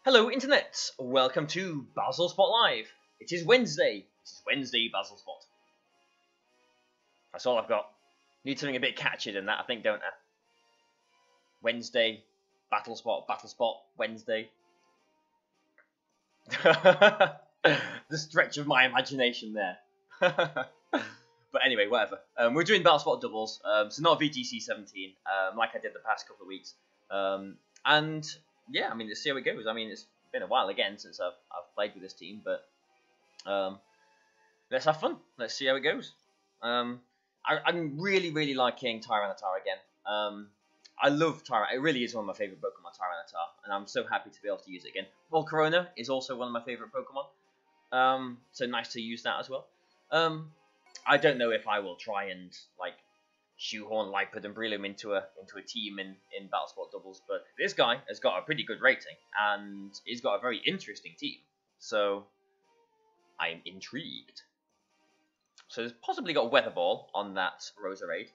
Hello, Internet! Welcome to Bazzle Spot Live. It is Wednesday. It is Wednesday Bazzle Spot. That's all I've got. Need something a bit catchier than that, I think, don't I? Wednesday, Battle Spot, Wednesday. The stretch of my imagination there. But anyway, whatever. We're doing Battle Spot doubles, so not VGC 17, like I did the past couple of weeks. And yeah, I mean, let's see how it goes. I mean, it's been a while again since I've played with this team, but let's have fun. Let's see how it goes. I'm really liking Tyranitar again. I love Tyranitar. It really is one of my favourite Pokemon, Tyranitar, and I'm so happy to be able to use it again. Volcarona is also one of my favourite Pokemon, so nice to use that as well. I don't know if I will try and like shoehorn Lipid and Breloom into a team in Battle Spot doubles, but this guy has got a pretty good rating and he's got a very interesting team, so I'm intrigued. So there's possibly got Weather Ball on that Roserade.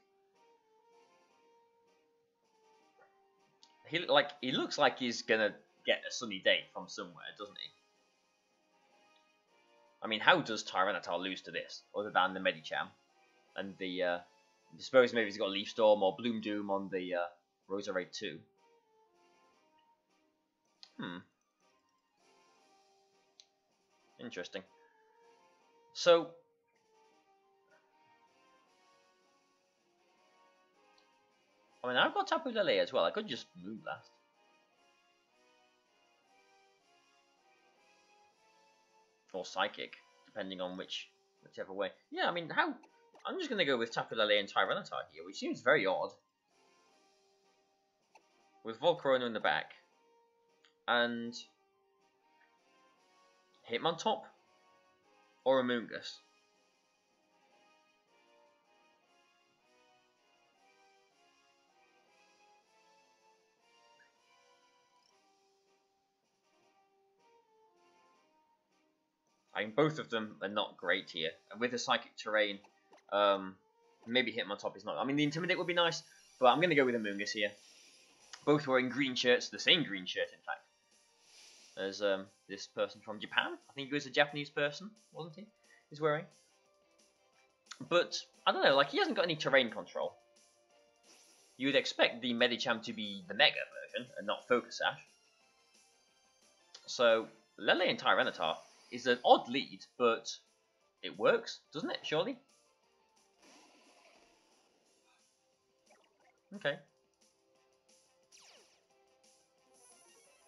He looks like he's gonna get a sunny day from somewhere, doesn't he? I mean, how does Tyranitar lose to this, other than the Medicham and the I suppose maybe he's got Leaf Storm or Bloom Doom on the Roserade 2. Interesting. So I mean, I've got Tapu Lele as well. I could just Moonblast. Or Psychic, depending on whichever way. Yeah, I mean, I'm just going to go with Tapu Lele and Tyranitar here, which seems very odd. With Volcarona in the back. And Hitmontop or Amoonguss. I mean, both of them are not great here. And with the Psychic Terrain, maybe Hitmontop is not. I mean, the Intimidate would be nice, but I'm going to go with Amoonguss here. Both wearing green shirts, the same green shirt, in fact, as this person from Japan. I think he was a Japanese person, wasn't he? He's wearing. But, I don't know, like, he hasn't got any terrain control. You would expect the Medicham to be the Mega version, and not Focus Sash. So, Lele and Tyranitar is an odd lead, but it works, doesn't it, surely? Okay.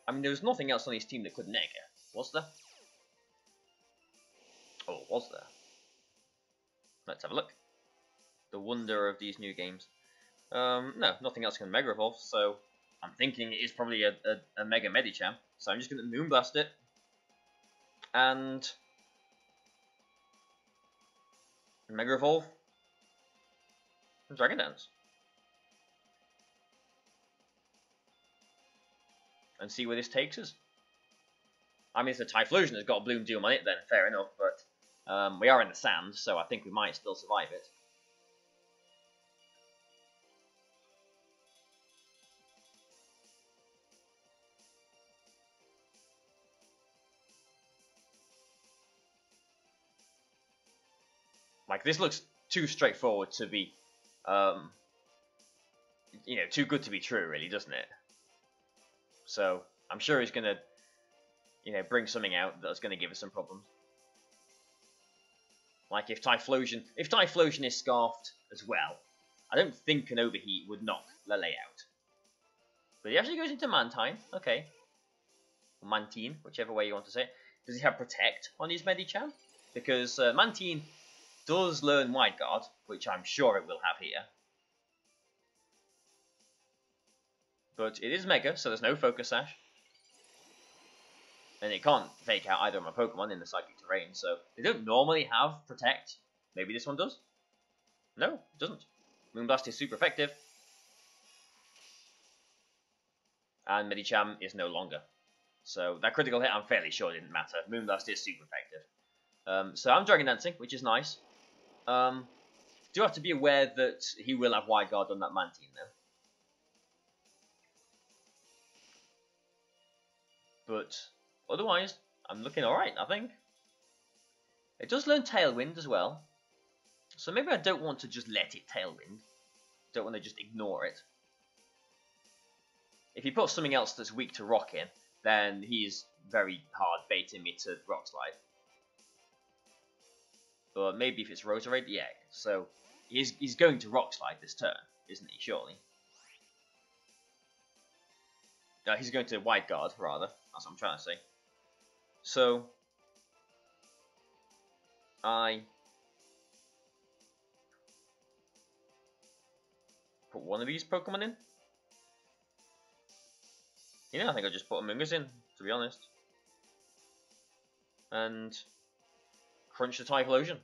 I mean, there was nothing else on his team that could Nega, was there? Oh, was there? Let's have a look. The wonder of these new games. No, nothing else can Mega Evolve, so I'm thinking it is probably a Mega Medicham. So I'm just going to Moonblast it. And Mega Evolve and Dragon Dance. And see where this takes us. I mean, if the Typhlosion has got Bloom Doom on it, then fair enough, but we are in the sand, so I think we might still survive it. Like, this looks too straightforward to be, you know, too good to be true, really, doesn't it? So, I'm sure he's going to, you know, bring something out that's going to give us some problems. Like, if Typhlosion is Scarfed as well, I don't think an Overheat would knock Lele out. But he actually goes into Mantine, okay. Or Mantine, whichever way you want to say it. Does he have Protect on his Medicham? Because Mantine does learn Wide Guard, which I'm sure it will have here. But it is Mega, so there's no Focus Sash. And it can't fake out either of my Pokemon in the Psychic Terrain, so they don't normally have Protect. Maybe this one does? No, it doesn't. Moonblast is super effective. And Medicham is no longer. So that critical hit, I'm fairly sure, didn't matter. Moonblast is super effective. So I'm Dragon Dancing, which is nice. Do have to be aware that he will have Wide Guard on that Mantine, though. But otherwise, I'm looking alright, I think. It does learn Tailwind as well. So maybe I don't want to just let it Tailwind. Don't want to just ignore it. If you put something else that's weak to Rock in, then he's very hard baiting me to Rock Slide. But maybe if it's Rotorade, yeah. So he's going to Rock Slide this turn, isn't he? Surely. No, he's going to Wide Guard, rather. That's what I'm trying to say. So I put one of these Pokemon in. You know, I think I'll just put Among Us in, to be honest. And crunch the Typhlosion.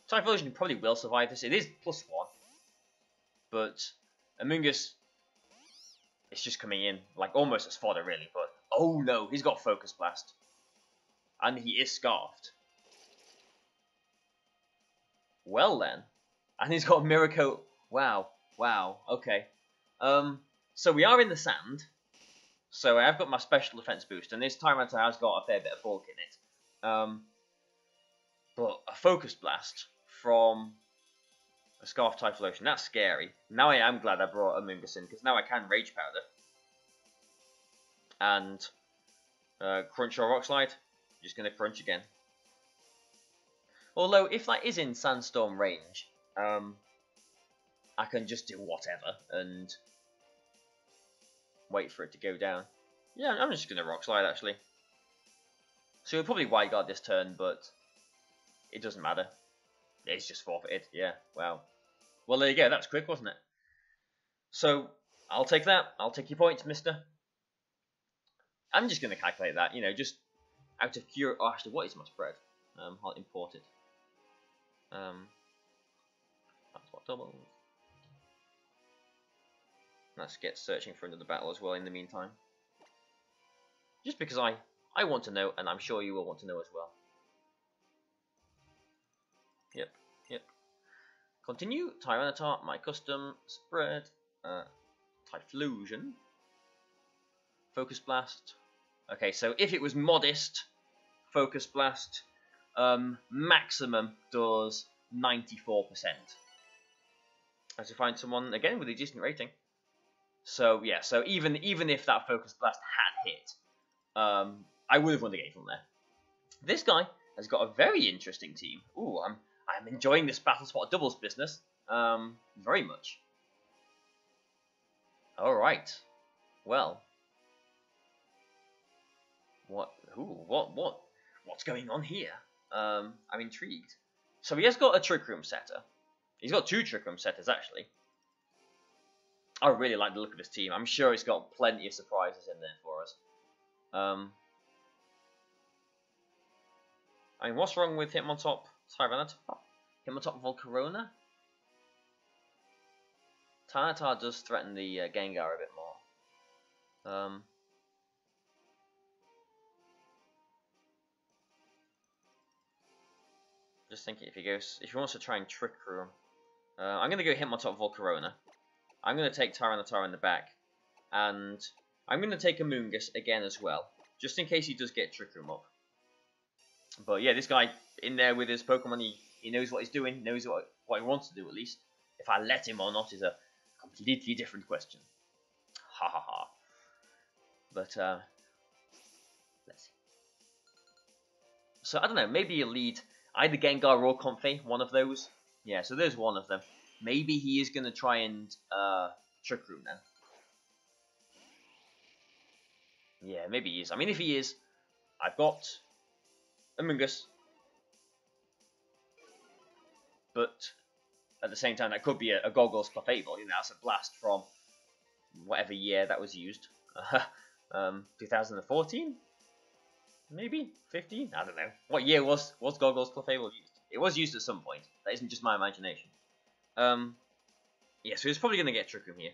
Typhlosion probably will survive this. It is +1. But Among Us is just coming in, like almost as fodder, really. But oh no, he's got Focus Blast. And he is Scarfed. Well then. And he's got Miracle. Wow. Wow. Okay. So we are in the sand. So I have got my special defense boost, and this Tyranitar has got a fair bit of bulk in it. But a Focus Blast from a Scarf Typhlosion, that's scary. Now I am glad I brought a Mungus in, because now I can Rage Powder. And Crunch or Rock Slide, just going to Crunch again. Although, if that is in Sandstorm range, I can just do whatever and wait for it to go down. Yeah, I'm just going to Rock Slide, actually. So he'll probably Wide Guard this turn, but it doesn't matter. It's just forfeited. Yeah, wow. Well, there you go. That was quick, wasn't it? So, I'll take that. I'll take your points, mister. I'm just going to calculate that, you know, just out of curiosity. Oh, actually, what is my spread? I'll import it. That's what doubles. Let's get searching for another battle as well in the meantime. Just because I want to know, and I'm sure you will want to know as well. Yep. Continue. Tyranitar, my custom spread. Typhlosion. Focus Blast. Okay, so if it was modest, Focus Blast, maximum does 94%. As you find someone again with a decent rating. So yeah, so even if that Focus Blast had hit, I would have won the game from there. This guy has got a very interesting team. Ooh, I'm enjoying this Battle Spot doubles business. Very much. All right. Well. What's going on here? I'm intrigued. So he has got a Trick Room setter. He's got 2 Trick Room setters actually. I really like the look of his team. I'm sure it's got plenty of surprises in there for us. I mean, what's wrong with Hitmontop Tyranitar? Hitmontop Volcarona? Tyranitar does threaten the Gengar a bit more. Just thinking if he wants to try and Trick Room. I'm going to go Hitmontop Volcarona. I'm going to take Tyranitar in the back. And I'm going to take a Mungus again as well. Just in case he does get Trick Room up. But yeah, this guy in there with his Pokemon, he knows what he's doing, knows what he wants to do at least. If I let him or not is a completely different question. Ha ha ha. But, let's see. So, I don't know, maybe he'll lead either Gengar or Comfey, one of those. Yeah, so there's one of them. Maybe he is going to try and Trick Room then. Yeah, maybe he is. I mean, if he is, I've got a Mungus. But at the same time, that could be a Goggles Clefable. You know, that's a blast from whatever year that was used. 2014? Maybe? 15? I don't know. What year was Goggles Clefable used? It was used at some point. That isn't just my imagination. Yeah, so he's probably going to get Trick Room here.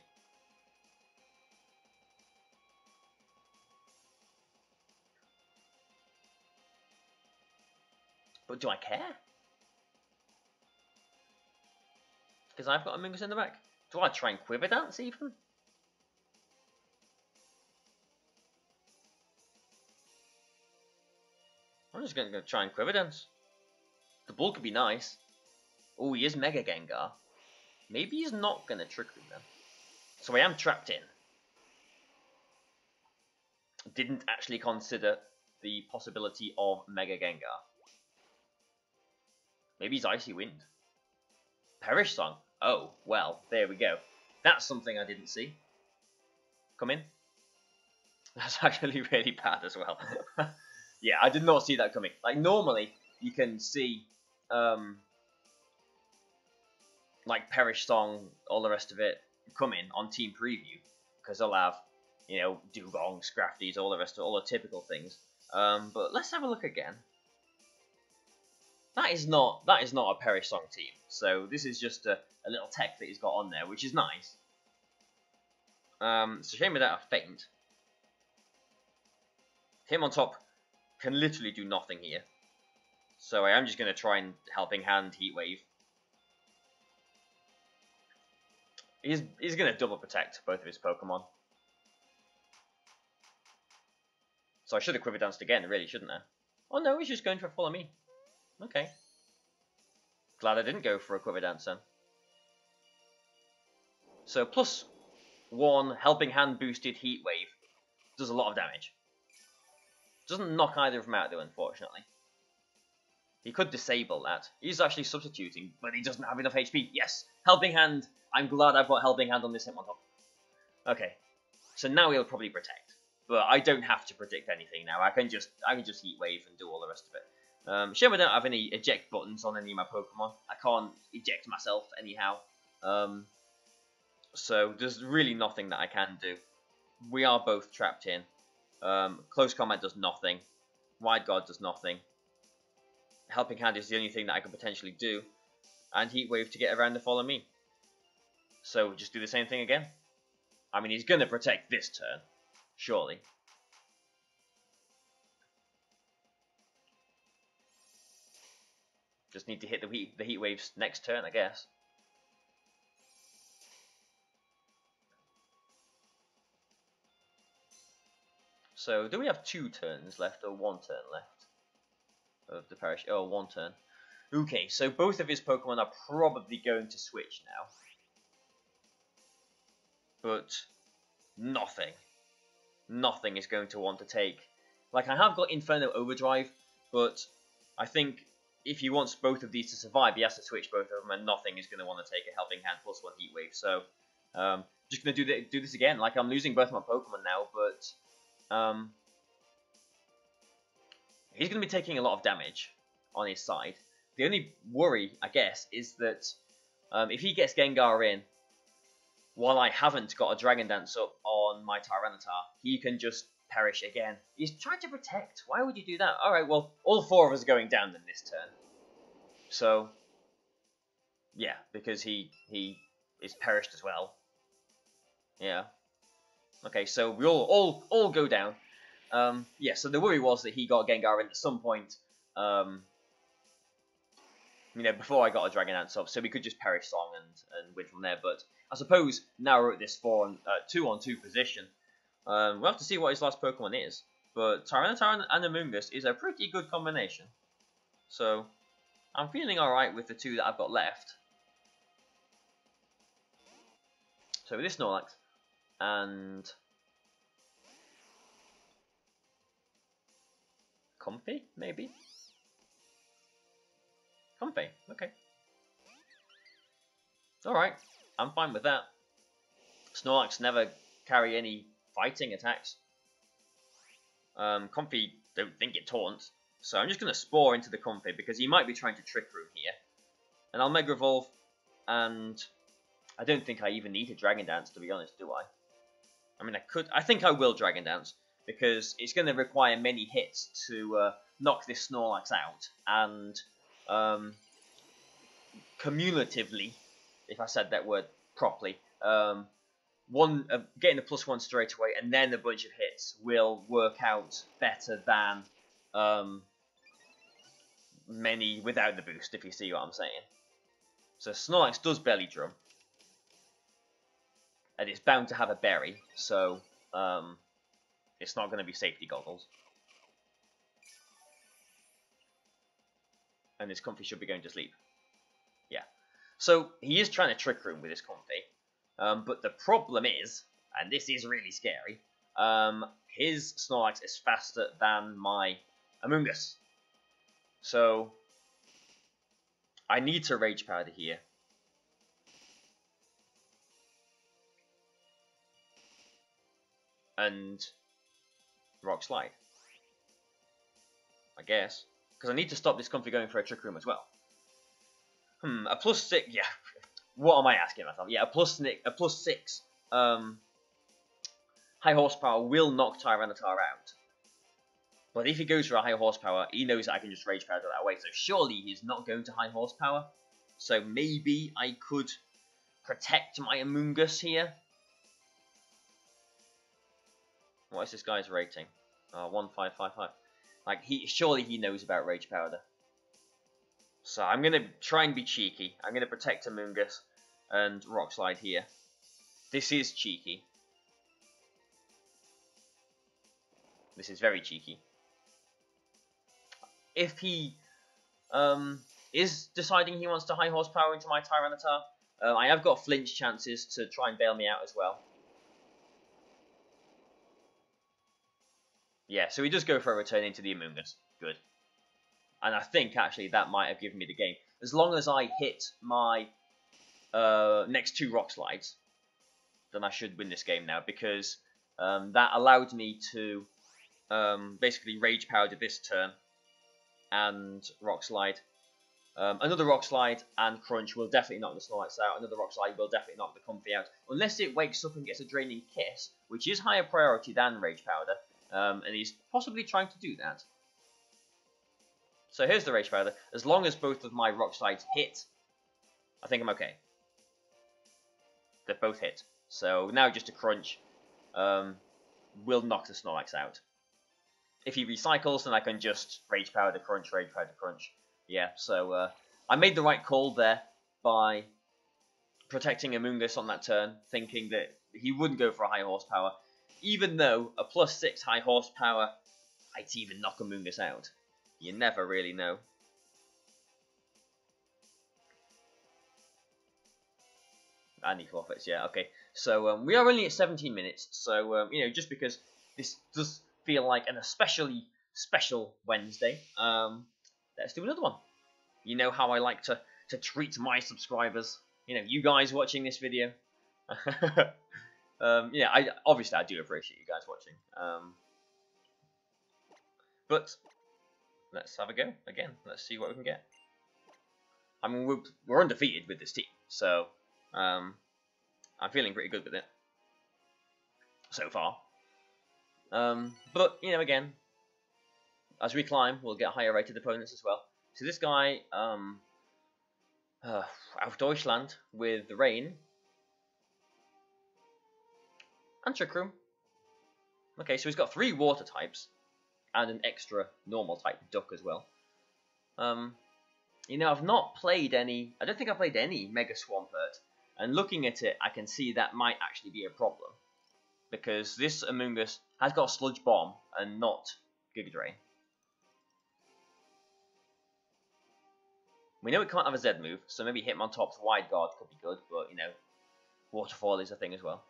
But do I care? Because I've got a Mungus in the back. Do I try and Quiver Dance even? I'm just going to try and Quiver Dance. The ball could be nice. Oh, he is Mega Gengar. Maybe he's not going to Trick Room then. So I am trapped in. Didn't actually consider the possibility of Mega Gengar. Maybe he's Icy Wind. Perish Song. Oh, well, there we go. That's something I didn't see. Come in. That's actually really bad as well. Yeah, I did not see that coming. Like, normally, you can see, like, Perish Song, all the rest of it, coming on Team Preview. Because they'll have, you know, Dugong, Scrafties, all the rest of it, all the typical things. But let's have a look again. That is not a Perish Song team. So this is just a little tech that he's got on there, which is nice. It's a shame without a feint. Him on top can literally do nothing here. So I am just going to try and Helping Hand Heat Wave. He's going to double protect both of his Pokemon. So I should have Quiver Danced again, really, shouldn't I? Oh no, he's just going for a Follow Me. Okay. Glad I didn't go for a Quiver Dance then. So +1 Helping Hand boosted Heat Wave does a lot of damage. Doesn't knock either of them out though, unfortunately. He could disable that. He's actually substituting, but he doesn't have enough HP. Yes, Helping Hand. I'm glad I put Helping Hand on this Hitmontop. Okay, so now he'll probably protect, but I don't have to predict anything now. I can just Heat Wave and do all the rest of it. Shame I don't have any eject buttons on any of my Pokemon. I can't eject myself anyhow. So there's really nothing that I can do. We are both trapped in. Close Combat does nothing. Wide Guard does nothing. Helping Hand is the only thing that I could potentially do. And Heat Wave to get around the Follow Me. So just do the same thing again. I mean, he's going to protect this turn. Surely. Just need to hit the Heat Waves next turn, I guess. So, do we have 2 turns left or 1 turn left of the Perish? Oh, 1 turn. Okay, so both of his Pokemon are probably going to switch now. But nothing is going to want to take. Like, I have got Inferno Overdrive, but I think if he wants both of these to survive, he has to switch both of them, and nothing is going to want to take a Helping Hand +1 Heat Wave. So, just going to do this again. Like, I'm losing both my Pokemon now, but he's going to be taking a lot of damage on his side. The only worry, I guess, is that if he gets Gengar in, while I haven't got a Dragon Dance up on my Tyranitar, he can just perish again. He's trying to protect. Why would you do that? Alright, well, all 4 of us are going down then this turn. So, yeah, because he is perished as well. Yeah. Okay, so we all go down. Yeah, so the worry was that he got Gengar in at some point, you know, before I got a Dragon Dance up, so we could just Perish Song and win from there. But I suppose now we're at this 2-on-2 position. We'll have to see what his last Pokemon is. But Tyranitar and Amoonguss is a pretty good combination. So I'm feeling alright with the 2 that I've got left. So with this Snorlax and Comfy, maybe? Comfy, okay. Alright, I'm fine with that. Snorlax never carry any fighting attacks. Comfy don't think it taunts. So I'm just going to Spore into the Comfy because he might be trying to Trick Room here. And I'll Mega Evolve, and I don't think I even need a Dragon Dance, to be honest, do I? I mean, I think I will Dragon Dance, because it's going to require many hits to knock this Snorlax out. And cumulatively, if I said that word properly, getting a +1 straight away and then a bunch of hits will work out better than many without the boost, if you see what I'm saying. So Snorlax does Belly Drum, and it's bound to have a berry, so it's not going to be Safety Goggles. And this Comfy should be going to sleep. Yeah. So he is trying to Trick Room with his Comfy. But the problem is, and this is really scary, his Snorlax is faster than my Amoonguss. So I need to Rage Powder here. And Rock Slide, I guess, because I need to stop this Comfy going for a Trick Room as well. A +6, yeah. What am I asking myself? Yeah, a +6 high horsepower will knock Tyranitar out. But if he goes for a high horsepower, he knows that I can just Rage Powder that away. So surely he's not going to high horsepower. So maybe I could protect my Amoonguss here. What is this guy's rating? 1555. Like, surely he knows about Rage Powder. So I'm going to try and be cheeky. I'm going to protect Amoonguss and Rock Slide here. This is cheeky. This is very cheeky. If he is deciding he wants to high horsepower into my Tyranitar, I have got flinch chances to try and bail me out as well. Yeah, so he does go for a return into the Amoonguss. Good. And I think, actually, that might have given me the game. As long as I hit my next 2 Rock Slides, then I should win this game now, because that allowed me to basically Rage Powder this turn and Rock Slide. Another Rock Slide and Crunch will definitely knock the Snorlax out. Another Rock Slide will definitely knock the Comfy out. Unless it wakes up and gets a Draining Kiss, which is higher priority than Rage Powder. And he's possibly trying to do that. So here's the Rage Powder. As long as both of my Rock Slides hit, I think I'm okay. They've both hit. So now just a Crunch will knock the Snorlax out. If he recycles, then I can just Rage Powder Crunch, Rage Powder Crunch. Yeah, so I made the right call there by protecting Amoonguss on that turn, thinking that he wouldn't go for a high horsepower. Even though a +6 high horsepower might even knock Amoonguss out. You never really know. And he forfeits, yeah, okay. So we are only at 17 minutes, so, you know, just because this does feel like an especially special Wednesday, let's do another one. You know how I like to treat my subscribers. You know, you guys watching this video. Yeah, obviously I do appreciate you guys watching. But let's have a go again. Let's see what we can get. I mean, we're undefeated with this team, so I'm feeling pretty good with it so far. But you know, again, as we climb, we'll get higher rated opponents as well. So this guy, auf Deutschland with the rain. And Trick Room. Okay, so he's got 3 water types and an extra normal type duck as well. You know, I've not played any. I don't think I played any Mega Swampert. And looking at it, I can see that might actually be a problem, because this Amoonguss has got Sludge Bomb and not Giga Drain. We know it can't have a Z move, so maybe Hitmontop's Wide Guard could be good, but you know, Waterfall is a thing as well.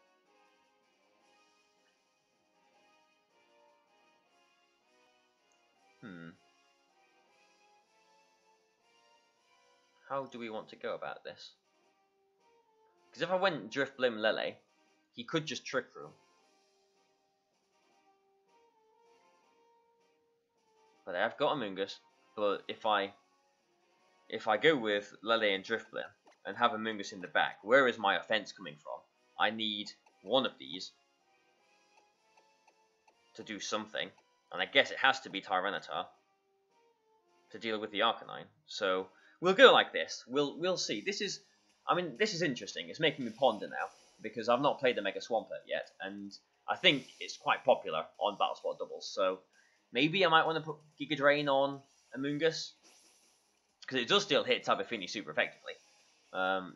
How do we want to go about this? Because if I went Drifblim Lele, he could just Trick Room. But I've got Amoonguss, but if I go with Lele and Drifblim and have Amoonguss in the back, where is my offense coming from? I need one of these to do something, and I guess it has to be Tyranitar to deal with the Arcanine. So we'll go like this. We'll see. This is interesting. It's making me ponder now, because I've not played the Mega Swampert yet, and I think it's quite popular on Battlesport doubles. So maybe I might want to put Giga Drain on Amoonguss, because it does still hit Tabafini super effectively.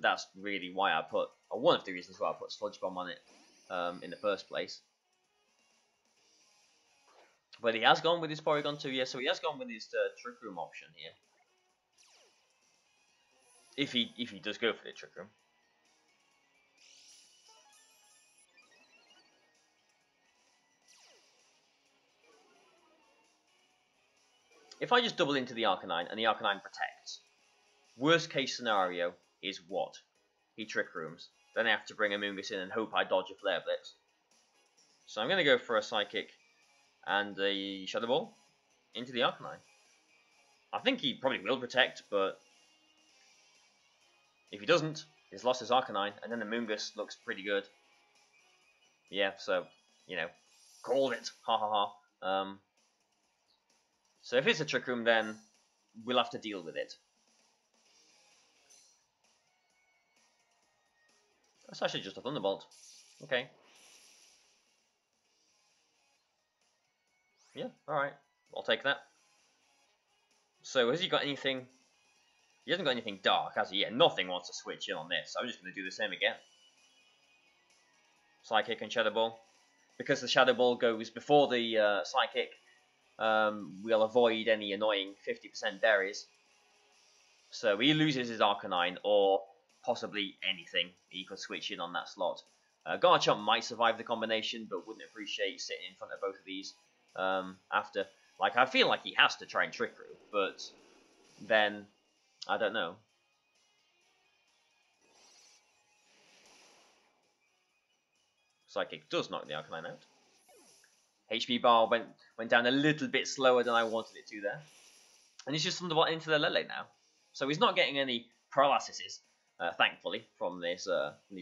That's really why I put, or one of the reasons why I put Sludge Bomb on it in the first place. But he has gone with his Porygon 2, yeah, so he has gone with his Trick Room option here. If he does go for the Trick Room. If I just double into the Arcanine and the Arcanine protects, worst case scenario is what? He Trick Rooms. Then I have to bring Amoonguss in and hope I dodge a Flare Blitz. So I'm going to go for a Psychic and a Shadow Ball into the Arcanine. I think he probably will protect, but if he doesn't, he's lost his Arcanine, and then the Amoonguss looks pretty good. Yeah, so, you know, called it. Ha ha ha. So if it's a Trick Room, then we'll have to deal with it. That's actually just a Thunderbolt. Okay. Yeah, alright. I'll take that. So has he got anything? He hasn't got anything dark, has he? Yeah, nothing wants to switch in on this. I'm just going to do the same again. Psychic and Shadow Ball. Because the Shadow Ball goes before the Psychic, we'll avoid any annoying 50% berries. So he loses his Arcanine, or possibly anything. He could switch in on that slot. Garchomp might survive the combination, but wouldn't appreciate sitting in front of both of these after. Like, I feel like he has to try and Trick Room, but then, I don't know. Psychic does knock the Arcanine out. HP bar went down a little bit slower than I wanted it to there. And he's just Thunderbolt into the Lele now. So he's not getting any paralyses, thankfully, from these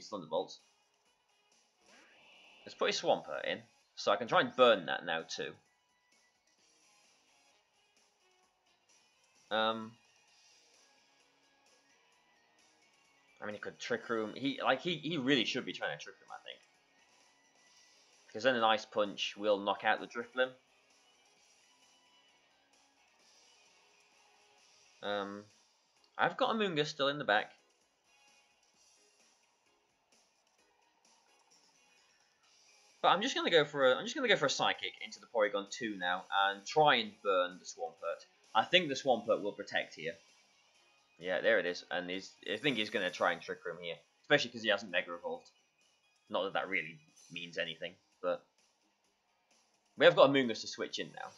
Thunderbolts. Let's put his Swampert in, so I can try and burn that now too. I mean, he could Trick Room. He really should be trying to Trick Room, I think. Because then an Ice Punch will knock out the Drifblim. I've got a Amoonguss still in the back. But I'm just gonna go for a Psychic into the Porygon 2 now and try and burn the Swampert. I think the Swampert will protect here. Yeah, there it is, and I think he's gonna try and Trick Room here, especially because he hasn't Mega Evolved. Not that that really means anything, but we have got a Amoonguss to switch in now.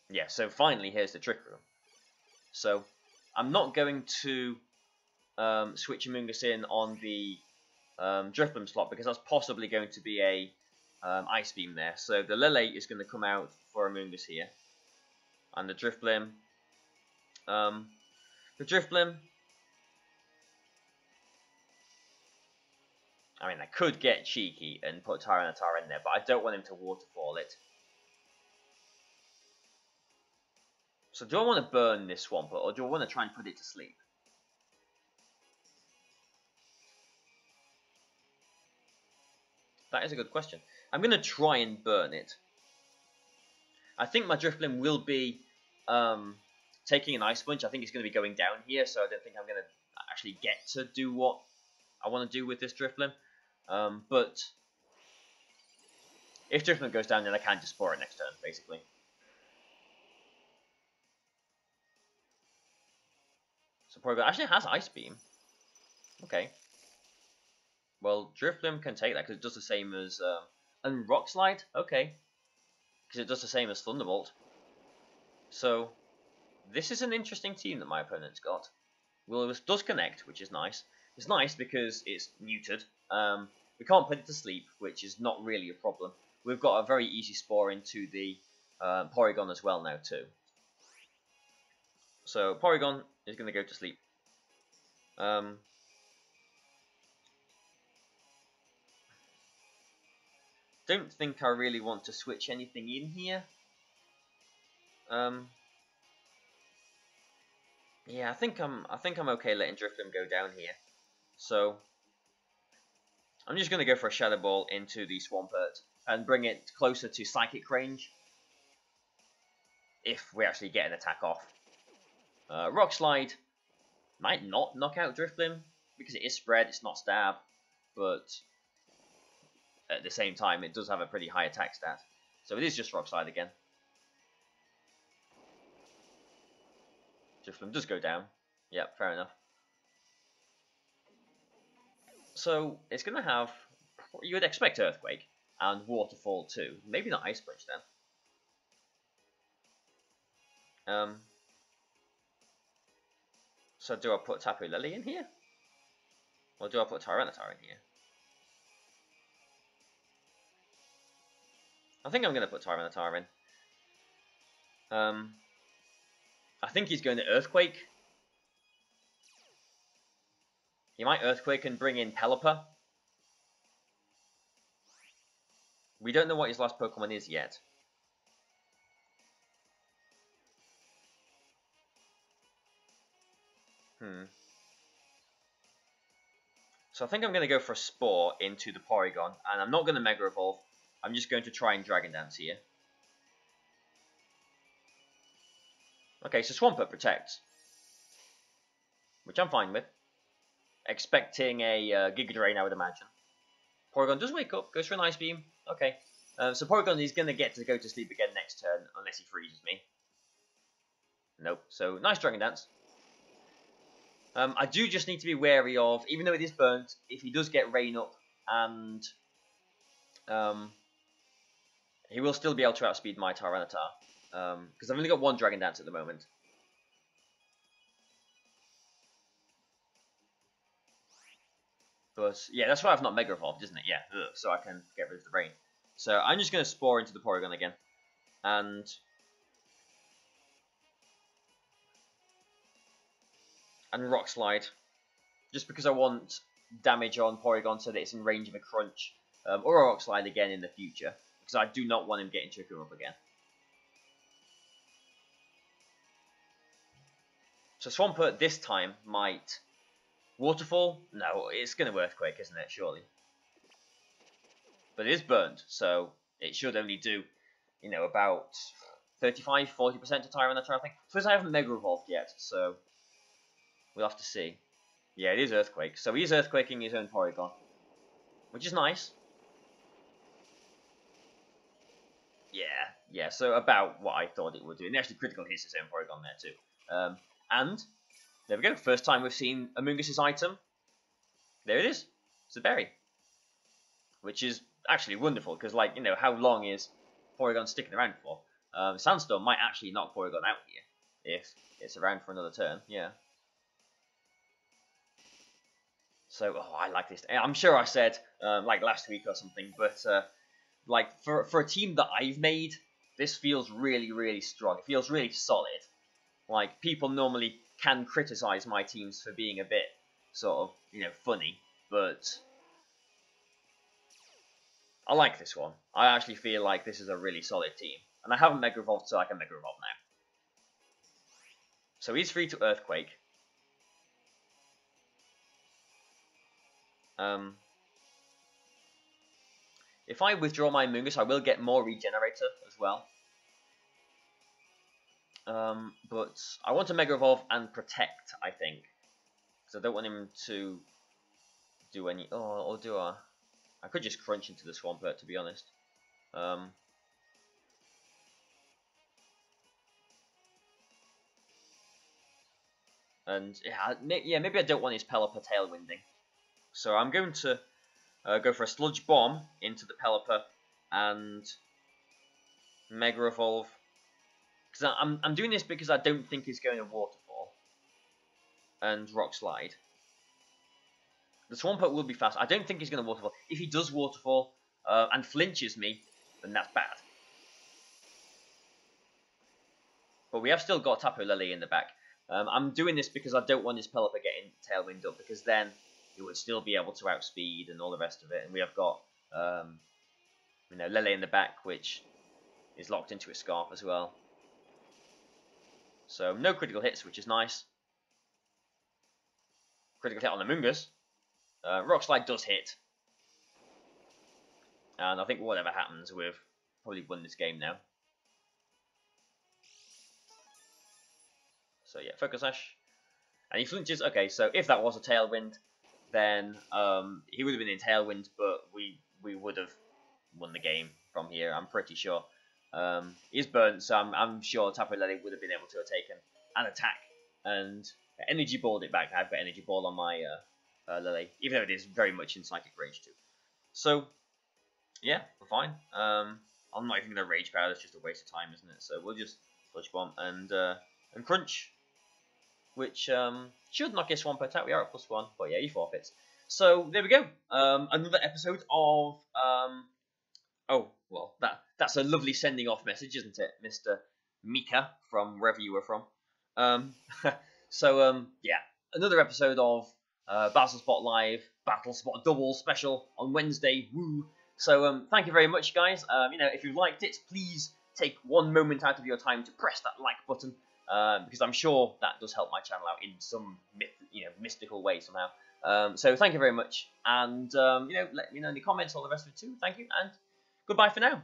Yeah, so finally here's the Trick Room. So I'm not going to switch Amoonguss in on the Drifblim slot because that's possibly going to be a Ice Beam there. So the Lele is going to come out for Amoonguss here. And the Drifblim, I mean, I could get cheeky and put Tyranitar in there, but I don't want him to Waterfall it. So do I want to burn this Swampert, or do I want to try and put it to sleep? That is a good question. I'm going to try and burn it. I think my Drifblim will be taking an Ice Punch. I think it's going to be going down here, so I don't think I'm going to actually get to do what I want to do with this Drifblim. But if Drifblim goes down, then I can just Spore it next turn, basically. So Porygon actually has Ice Beam. Okay. Well, Drifblim can take that because it does the same as... and Rock Slide? Okay. Because it does the same as Thunderbolt. So, this is an interesting team that my opponent's got. Well, it does connect, which is nice. It's nice because it's neutered. We can't put it to sleep, which is not really a problem. We've got a very easy Spore into the Porygon as well now, too. So, Porygon is going to go to sleep. Don't think I really want to switch anything in here. Yeah, I think I'm okay letting Drifblim go down here. So I'm just going to go for a Shadow Ball into the Swampert and bring it closer to Psychic range if we actually get an attack off. Rock Slide might not knock out Drifblim because it is spread, it's not stab, but at the same time it does have a pretty high attack stat. So it is just Rock Slide again. Difflin does go down. Yep, fair enough. So it's going to have, you would expect Earthquake and Waterfall too. Maybe not Ice Punch then. So do I put Tapu Lily in here? Or do I put Tyranitar in here? I think I'm going to put Tyranitar in. I think he's going to Earthquake. He might Earthquake and bring in Pelipper. We don't know what his last Pokemon is yet. So I think I'm going to go for a Spore into the Porygon. And I'm not going to Mega Evolve. I'm just going to try and Dragon Dance here. Okay, so Swampert protects. Which I'm fine with. Expecting a Giga Drain, I would imagine. Porygon does wake up, goes for an Ice Beam. Okay. So Porygon is going to get to go to sleep again next turn, unless he freezes me. Nope. So, nice Dragon Dance. I do just need to be wary of, even though it is burnt, if he does get Rain Up, and he will still be able to outspeed my Tyranitar. Because I've only got one Dragon Dance at the moment. But, yeah, that's why I've not Mega Evolved, isn't it? Yeah, so I can get rid of the Rain. So, I'm just going to Spore into the Porygon again. And Rock Slide. Just because I want damage on Porygon so that it's in range of a Crunch. Or a Rock Slide again in the future. Because I do not want him getting Tricker up again. So Swampert this time might Waterfall? No, it's going to Earthquake, isn't it? Surely. But it is burnt, so it should only do, you know, about 35-40% to Tyranitar, I think. Suppose I haven't Mega Evolved yet, so we'll have to see. Yeah, it is Earthquake. So he is Earthquaking his own Porygon, which is nice. Yeah, so about what I thought it would do. And it actually critical hits his own Porygon there too. And there we go. First time we've seen Amoonguss's item. There it is. It's a berry. Which is actually wonderful, because, like, you know, how long is Porygon sticking around for? Sandstorm might actually knock Porygon out here, if it's around for another turn, yeah. So, oh, I like this. I'm sure I said, like, last week or something, but, like, for a team that I've made, this feels really, really strong. It feels really solid. Like, people normally can criticize my teams for being a bit, sort of, you know, funny, but I like this one. I actually feel like this is a really solid team. And I haven't Mega Evolved, so I can Mega Evolve now. So he's free to Earthquake. If I withdraw my Amoonguss, I will get more Regenerator as well. But I want to Mega Evolve and Protect, I think. Because I don't want him to do any... Oh, or do I? I could just Crunch into the Swampert, to be honest. And, yeah, maybe I don't want his Pelipper Tailwinding. So I'm going to go for a Sludge Bomb into the Pelipper and Mega Evolve. Because I'm doing this because I don't think he's going to Waterfall and Rock Slide. The Swampert will be fast. I don't think he's going to Waterfall. If he does Waterfall and flinches me, then that's bad. But we have still got Tapu Lily in the back. I'm doing this because I don't want his Pelipper getting Tailwind up, because then he would still be able to outspeed and all the rest of it. And we have got, you know, Lele in the back, which is locked into a Scarf as well. So no critical hits, which is nice. Critical hit on the Amoonguss. Rock Slide does hit. And I think whatever happens, we've probably won this game now. So yeah, Focus Sash. And he flinches. Okay, so if that was a Tailwind, then he would have been in Tailwind, but we would have won the game from here, I'm pretty sure. He's burnt, so I'm sure Tapu Lele would have been able to have taken an attack and energy balled it back. I've got energy ball on my Lily, even though it is very much in psychic rage too. So yeah, we're fine. I'm not even gonna rage power. That's just a waste of time, isn't it? So we'll just Sludge Bomb and crunch, which should knock us 1 per attack. We are at +1, but yeah, he forfeits. So there we go. Another episode of oh well, that's a lovely sending off message, isn't it, Mr. Mika from wherever you were from. So yeah, another episode of Bazzle Spot Live, Battle Spot Double Special on Wednesday. Woo! So thank you very much, guys. You know, if you liked it, please take 1 moment out of your time to press that like button, because I'm sure that does help my channel out in some mystical way somehow. So thank you very much, and you know, let me know in the comments all the rest of it too. Thank you, and goodbye for now.